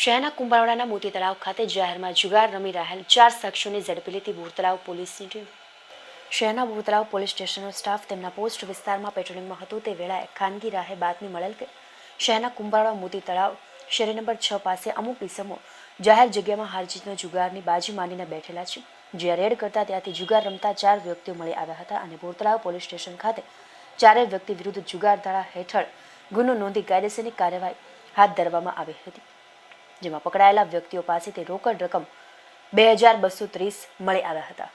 શહેરના કુંભારવાડાના મોતી તળાવ ખાતે જાહેરમાં જુગાર રમી રહેલ 4 શખ્સોને ઝડપી લેતી ભૂર તળાવ પોલીસની ટીમ. શહેરના ભૂર તળાવ પોલીસ સ્ટેશનનો સ્ટાફ તેમના પોસ્ટ વિસ્તારમાં પેટ્રોલિંગમાં હતો તે વેળાએ ખાનગી રાહે બાતમી મળેલ કે શહેરના કુંભારવાડા મોતી તળાવ શેરી નંબર 6 પાસે અમુક ઇસમો જાહેર જગ્યામાં હારજીતનો જુગારની બાજી માનીને બેઠેલા છે. જ્યાં રેડ કરતા ત્યાંથી જુગાર રમતા 4 વ્યક્તિઓ મળી આવ્યા હતા અને ભૂર તળાવ પોલીસ સ્ટેશન ખાતે ચારેય વ્યક્તિ વિરુદ્ધ જુગાર ધારા હેઠળ ગુનો નોંધી કાયદેસરની કાર્યવાહી હાથ ધરવામાં આવી હતી. જેમાં પકડાયેલા વ્યક્તિઓ પાસેથી રોકડ રકમ 2230 મળી આવ્યા હતા.